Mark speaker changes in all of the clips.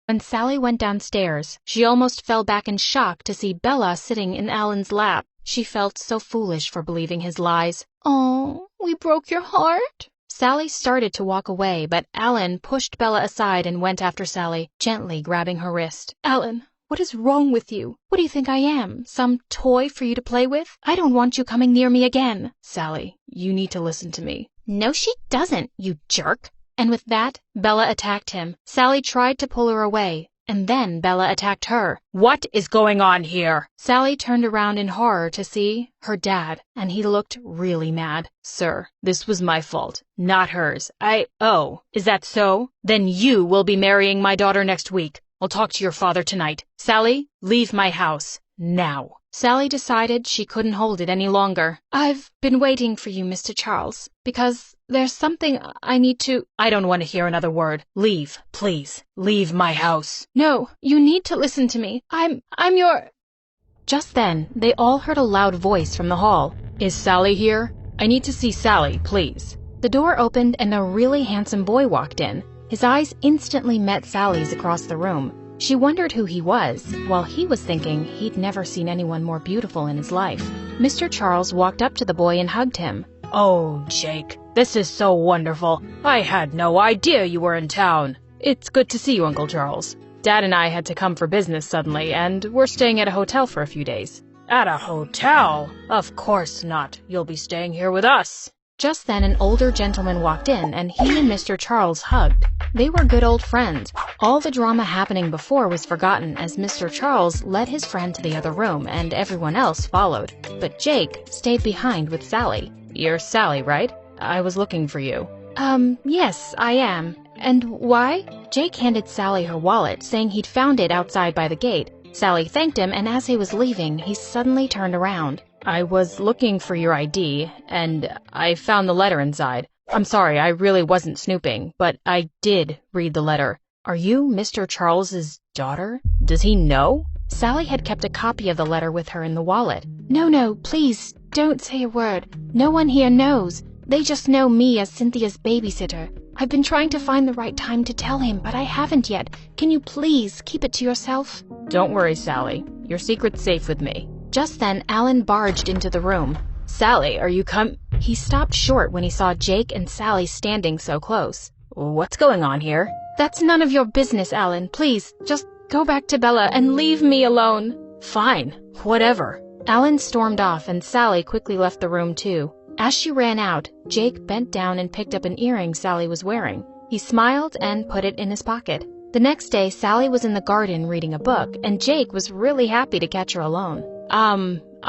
Speaker 1: When Sally went downstairs, she almost fell back in shock to see Bella sitting in Alan's lap. She felt so foolish for believing his lies. "Oh, we broke your heart?" Sally started to walk away, but Alan pushed Bella aside and went after Sally, gently grabbing her wrist. "Alan, what is wrong with you? What do you think I am? Some toy for you to play with? I don't want you coming near me again." "Sally, you need to listen to me." "No, she doesn't, you jerk." And with that, Bella attacked him. Sally tried to pull her away, and then Bella attacked her.
Speaker 2: "What is going on here?"
Speaker 1: Sally turned around in horror to see her dad, and he looked really mad.
Speaker 2: "Sir, this was my fault, not hers. Oh, is that so? Then you will be marrying my daughter next week. I'll talk to your father tonight. Sally, leave my house, now."
Speaker 1: Sally decided she couldn't hold it any longer. "I've been waiting for you, Mr. Charles, because there's something I need to—"
Speaker 2: "I don't want to hear another word. Leave, please. Leave my house."
Speaker 1: "No, you need to listen to me. I'm your—" Just then, they all heard a loud voice from the hall.
Speaker 2: "Is Sally here? I need to see Sally, please."
Speaker 1: The door opened and a really handsome boy walked in. His eyes instantly met Sally's across the room. She wondered who he was, while he was thinking he'd never seen anyone more beautiful in his life. Mr. Charles walked up to the boy and hugged him.
Speaker 2: "Oh, Jake, this is so wonderful. I had no idea you were in town." "It's good to see you, Uncle Charles. Dad and I had to come for business suddenly, and we're staying at a hotel for a few days." "At a hotel? Of course not. You'll be staying here with us."
Speaker 1: Just then an older gentleman walked in, and he and Mr. Charles hugged. They were good old friends. All the drama happening before was forgotten as Mr. Charles led his friend to the other room, and everyone else followed. But Jake stayed behind with Sally.
Speaker 2: "You're Sally, right? I was looking for you."
Speaker 1: Yes, I am. And why?" Jake handed Sally her wallet, saying he'd found it outside by the gate. Sally thanked him, and as he was leaving, he suddenly turned around.
Speaker 2: "I was looking for your ID, and I found the letter inside. I'm sorry, I really wasn't snooping, but I did read the letter. Are you Mr. Charles's daughter? Does he know?"
Speaker 1: Sally had kept a copy of the letter with her in the wallet. No, please, don't say a word. No one here knows. They just know me as Cynthia's babysitter. I've been trying to find the right time to tell him, but I haven't yet. Can you please keep it to yourself?"
Speaker 2: "Don't worry, Sally. Your secret's safe with me."
Speaker 1: Just then, Alan barged into the room.
Speaker 2: "Sally, are you
Speaker 1: He stopped short when he saw Jake and Sally standing so close.
Speaker 2: "What's going on here?"
Speaker 1: "That's none of your business, Alan. Please, just go back to Bella and leave me alone."
Speaker 2: "Fine, whatever."
Speaker 1: Alan stormed off, and Sally quickly left the room too. As she ran out, Jake bent down and picked up an earring Sally was wearing. He smiled and put it in his pocket. The next day, Sally was in the garden reading a book, and Jake was really happy to catch her alone.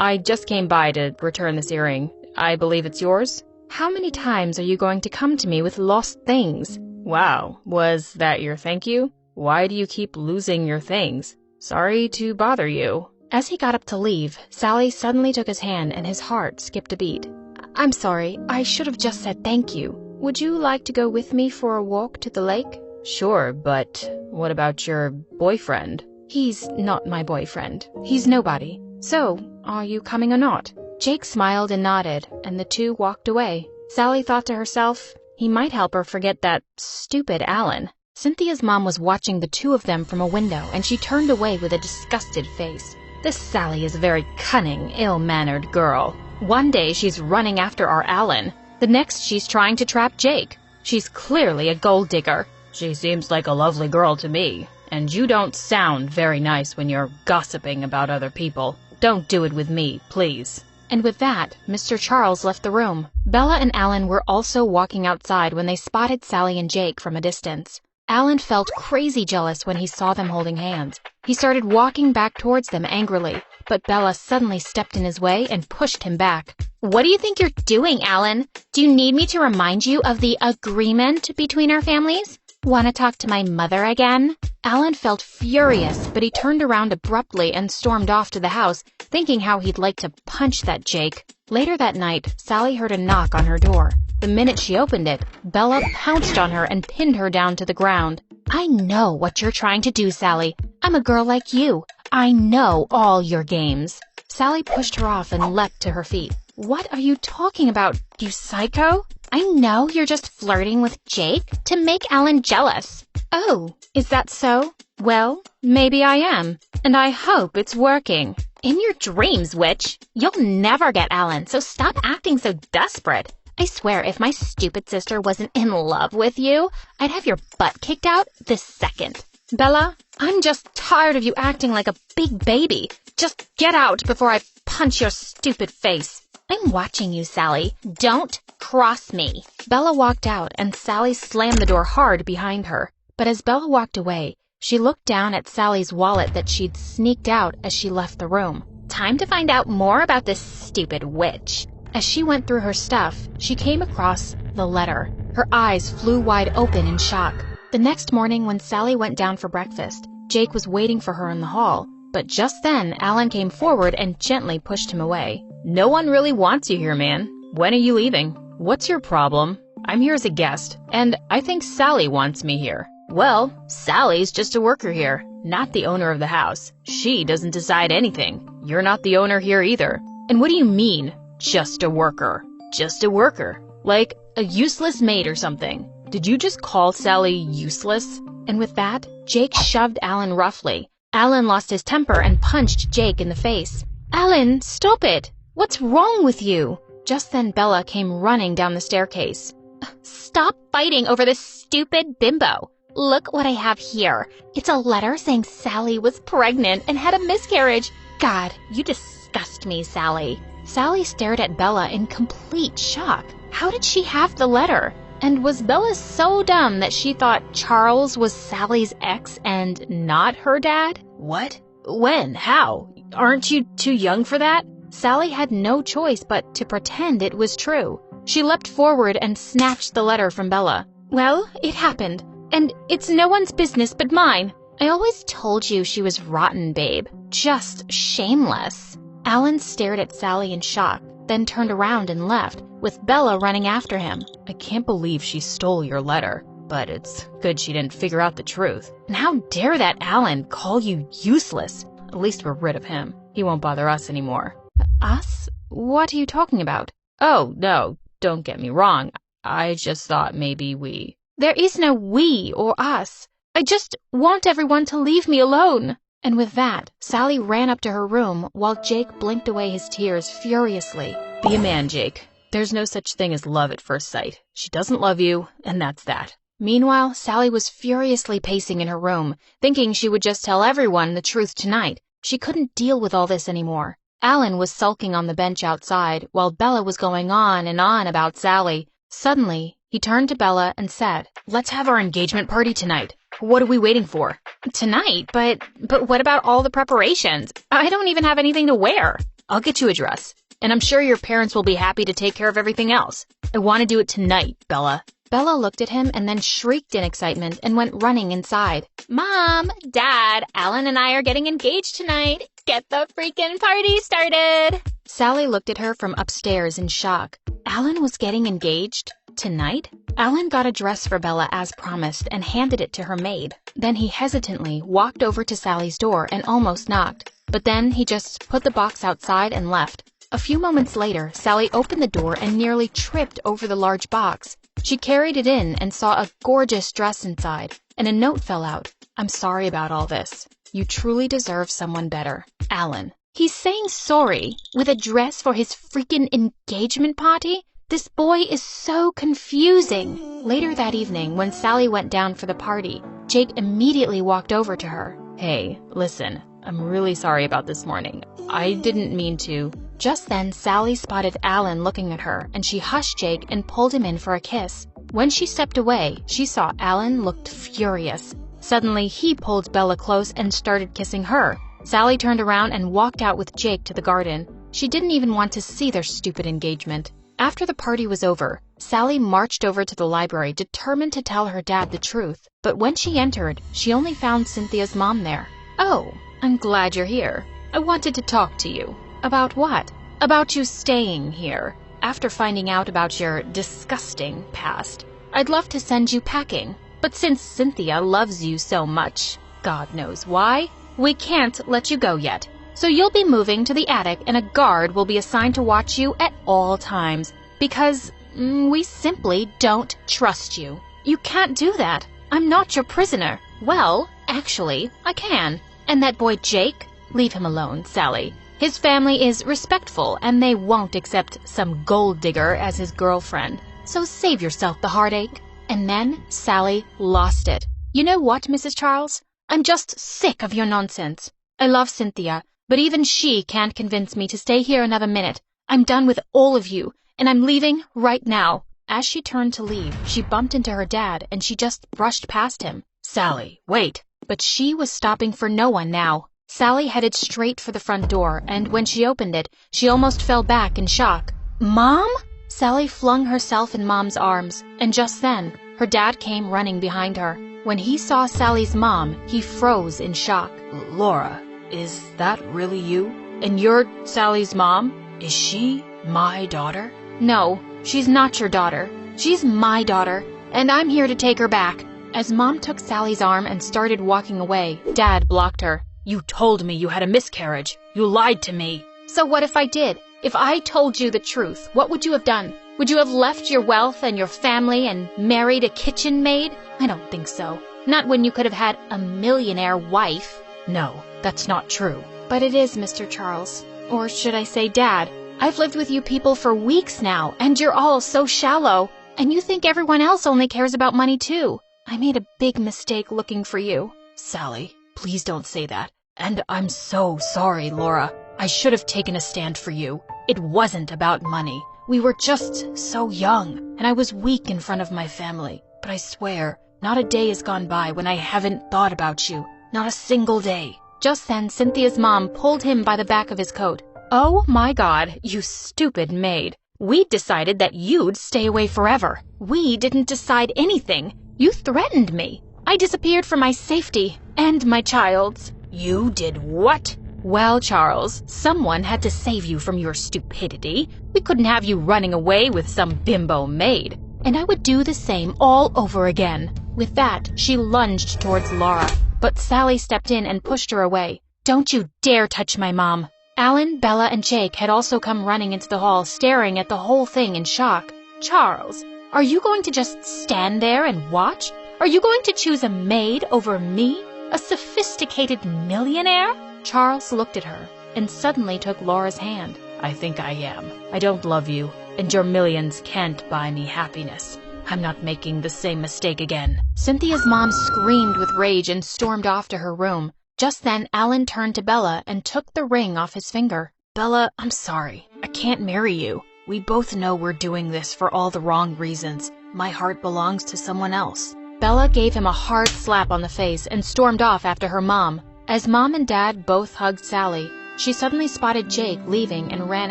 Speaker 2: I just came by to return this earring. I believe it's yours?"
Speaker 1: "How many times are you going to come to me with lost things?"
Speaker 2: "Wow, was that your thank you? Why do you keep losing your things? Sorry to bother you."
Speaker 1: As he got up to leave, Sally suddenly took his hand and his heart skipped a beat. "I'm sorry, I should have just said thank you. Would you like to go with me for a walk to the lake?"
Speaker 2: "Sure, but what about your boyfriend?"
Speaker 1: "He's not my boyfriend. He's nobody. So, are you coming or not?" Jake smiled and nodded, and the two walked away. Sally thought to herself, he might help her forget that stupid Alan. Cynthia's mom was watching the two of them from a window, and she turned away with a disgusted face. "This Sally is a very cunning, ill-mannered girl. One day she's running after our Alan. The next she's trying to trap Jake. She's clearly a gold digger."
Speaker 2: "She seems like a lovely girl to me, and you don't sound very nice when you're gossiping about other people. Don't do it with me, please."
Speaker 1: And with that, Mr. Charles left the room. Bella and Alan were also walking outside when they spotted Sally and Jake from a distance. Alan felt crazy jealous when he saw them holding hands. He started walking back towards them angrily, but Bella suddenly stepped in his way and pushed him back. "What do you think you're doing, Alan? Do you need me to remind you of the agreement between our families? Want to talk to my mother again?" Alan felt furious, but he turned around abruptly and stormed off to the house, thinking how he'd like to punch that Jake. Later that night, Sally heard a knock on her door. The minute she opened it, Bella pounced on her and pinned her down to the ground. "I know what you're trying to do, Sally. I'm a girl like you. I know all your games." Sally pushed her off and leapt to her feet. "What are you talking about, you psycho? I know you're just flirting with Jake to make Alan jealous." "Oh, is that so? Well, maybe I am, and I hope it's working. In your dreams, witch. You'll never get Alan, so stop acting so desperate. I swear, if my stupid sister wasn't in love with you, I'd have your butt kicked out this second. Bella, I'm just tired of you acting like a big baby. Just get out before I punch your stupid face. I'm watching you, Sally. Don't cross me. Bella walked out, and Sally slammed the door hard behind her. But as Bella walked away, she looked down at Sally's wallet that she'd sneaked out as she left the room. Time to find out more about this stupid witch. As she went through her stuff, she came across the letter. Her eyes flew wide open in shock. The next morning when Sally went down for breakfast, Jake was waiting for her in the hall. But just then, Alan came forward and gently pushed him away.
Speaker 2: No one really wants you here, man. When are you leaving? What's your problem? I'm here as a guest, and I think Sally wants me here. Well, Sally's just a worker here, not the owner of the house. She doesn't decide anything. You're not the owner here either. And what do you mean, just a worker? Just a worker? Like a useless maid or something? Did you just call Sally useless?
Speaker 1: And with that, Jake shoved Alan roughly. Alan lost his temper and punched Jake in the face. Alan, stop it! What's wrong with you? Just then Bella came running down the staircase. Stop fighting over this stupid bimbo. Look what I have here. It's a letter saying Sally was pregnant and had a miscarriage. God, you disgust me, Sally. Sally stared at Bella in complete shock. How did she have the letter? And was Bella so dumb that she thought Charles was Sally's ex and not her dad?
Speaker 2: What? When? How? Aren't you too young for that?
Speaker 1: Sally had no choice but to pretend it was true. She leapt forward and snatched the letter from Bella. Well, it happened. And it's no one's business but mine. I always told you she was rotten, babe. Just shameless. Alan stared at Sally in shock, then turned around and left, with Bella running after him.
Speaker 2: I can't believe she stole your letter, but it's good she didn't figure out the truth. And how dare that Alan call you useless? At least we're rid of him. He won't bother us anymore.
Speaker 1: Us? What are you talking about?
Speaker 2: Oh, no, don't get me wrong. I just thought maybe we...
Speaker 1: There is no we or us. I just want everyone to leave me alone. And with that, Sally ran up to her room while Jake blinked away his tears furiously.
Speaker 2: Be a man, Jake. There's no such thing as love at first sight. She doesn't love you, and that's that.
Speaker 1: Meanwhile, Sally was furiously pacing in her room, thinking she would just tell everyone the truth tonight. She couldn't deal with all this anymore. Alan was sulking on the bench outside while Bella was going on and on about Sally. Suddenly, he turned to Bella and said,
Speaker 2: Let's have our engagement party tonight. What are we waiting for?
Speaker 1: Tonight? But what about all the preparations? I don't even have anything to wear.
Speaker 2: I'll get you a dress, and I'm sure your parents will be happy to take care of everything else. I want to do it tonight, Bella.
Speaker 1: Bella looked at him and then shrieked in excitement and went running inside. Mom, Dad, Alan and I are getting engaged tonight. Get the freaking party started. Sally looked at her from upstairs in shock. Alan was getting engaged? Tonight? Alan got a dress for Bella as promised and handed it to her maid. Then he hesitantly walked over to Sally's door and almost knocked. But then he just put the box outside and left. A few moments later, Sally opened the door and nearly tripped over the large box. She carried it in and saw a gorgeous dress inside, and a note fell out. I'm sorry about all this. You truly deserve someone better. Alan. He's saying sorry with a dress for his freaking engagement party? This boy is so confusing. Later that evening, when Sally went down for the party, Jake immediately walked over to her.
Speaker 2: Hey, listen, I'm really sorry about this morning. I didn't mean to.
Speaker 1: Just then, Sally spotted Alan looking at her, and she hushed Jake and pulled him in for a kiss. When she stepped away, she saw Alan looked furious. Suddenly, he pulled Bella close and started kissing her. Sally turned around and walked out with Jake to the garden. She didn't even want to see their stupid engagement. After the party was over, Sally marched over to the library determined to tell her dad the truth. But when she entered, she only found Cynthia's mom there. Oh, I'm glad you're here. I wanted to talk to you. About what? About you staying here. After finding out about your disgusting past, I'd love to send you packing. But since Cynthia loves you so much, God knows why, we can't let you go yet. So you'll be moving to the attic and a guard will be assigned to watch you at all times. Because we simply don't trust you. You can't do that. I'm not your prisoner. Well, Actually, I can. And that boy Jake? Leave him alone, Sally. His family is respectful, and they won't accept some gold digger as his girlfriend. So save yourself the heartache. And then Sally lost it. You know what, Mrs. Charles? I'm just sick of your nonsense. I love Cynthia, but even she can't convince me to stay here another minute. I'm done with all of you, and I'm leaving right now. As she turned to leave, she bumped into her dad, and she just brushed past him.
Speaker 2: Sally, wait.
Speaker 1: But she was stopping for no one now. Sally headed straight for the front door, and when she opened it, she almost fell back in shock. Mom? Sally flung herself in Mom's arms, and just then, her dad came running behind her. When he saw Sally's mom, he froze in shock.
Speaker 2: Laura, is that really you? And you're Sally's mom? Is she my daughter?
Speaker 1: No, she's not your daughter. She's my daughter, and I'm here to take her back. As Mom took Sally's arm and started walking away, Dad blocked her.
Speaker 2: You told me you had a miscarriage. You lied to me.
Speaker 1: So what if I did? If I told you the truth, what would you have done? Would you have left your wealth and your family and married a kitchen maid? I don't think so. Not when you could have had a millionaire wife.
Speaker 2: No, that's not true.
Speaker 1: But it is, Mr. Charles. Or should I say Dad? I've lived with you people for weeks now, and you're all so shallow. And you think everyone else only cares about money too. I made a big mistake looking for you.
Speaker 2: Sally, please don't say that. And I'm so sorry, Laura. I should have taken a stand for you. It wasn't about money. We were just so young, and I was weak in front of my family. But I swear, not a day has gone by when I haven't thought about you. Not a single day.
Speaker 1: Just then, Cynthia's mom pulled him by the back of his coat. Oh my God, you stupid maid. We decided that you'd stay away forever. We didn't decide anything. You threatened me. I disappeared for my safety and my child's.
Speaker 2: You did what?
Speaker 1: Well, Charles, someone had to save you from your stupidity. We couldn't have you running away with some bimbo maid. And I would do the same all over again. With that, she lunged towards Laura, but Sally stepped in and pushed her away. Don't you dare touch my mom. Alan, Bella, and Jake had also come running into the hall, staring at the whole thing in shock. Charles, are you going to just stand there and watch? Are you going to choose a maid over me? A sophisticated millionaire? Charles looked at her and suddenly took Laura's hand.
Speaker 2: I think I am. I don't love you, and your millions can't buy me happiness. I'm not making the same mistake again.
Speaker 1: Cynthia's mom screamed with rage and stormed off to her room. Just then, Alan turned to Bella and took the ring off his finger.
Speaker 2: Bella, I'm sorry. I can't marry you. We both know we're doing this for all the wrong reasons. My heart belongs to someone else.
Speaker 1: Bella gave him a hard slap on the face and stormed off after her mom. As Mom and Dad both hugged Sally, she suddenly spotted Jake leaving and ran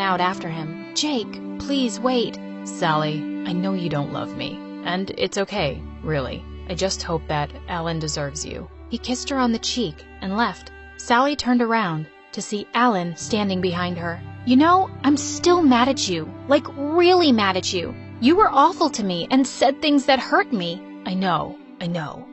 Speaker 1: out after him. Jake, please wait.
Speaker 2: Sally, I know you don't love me, and it's okay, really. I just hope that Alan deserves you.
Speaker 1: He kissed her on the cheek and left. Sally turned around to see Alan standing behind her. You know, I'm still mad at you. Like, really mad at you. You were awful to me and said things that hurt me.
Speaker 2: I know.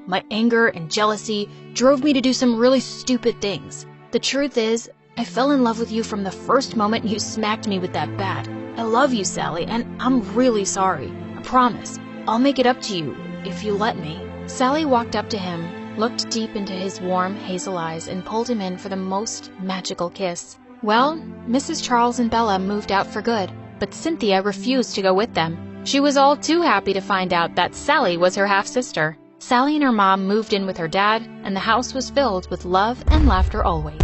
Speaker 2: My anger and jealousy drove me to do some really stupid things.
Speaker 1: The truth is, I fell in love with you from the first moment you smacked me with that bat. I love you, Sally, and I'm really sorry. I promise. I'll make it up to you, if you let me. Sally walked up to him, looked deep into his warm hazel eyes, and pulled him in for the most magical kiss. Well, Mrs. Charles and Bella moved out for good, but Cynthia refused to go with them. She was all too happy to find out that Sally was her half-sister. Sally and her mom moved in with her dad, and the house was filled with love and laughter always.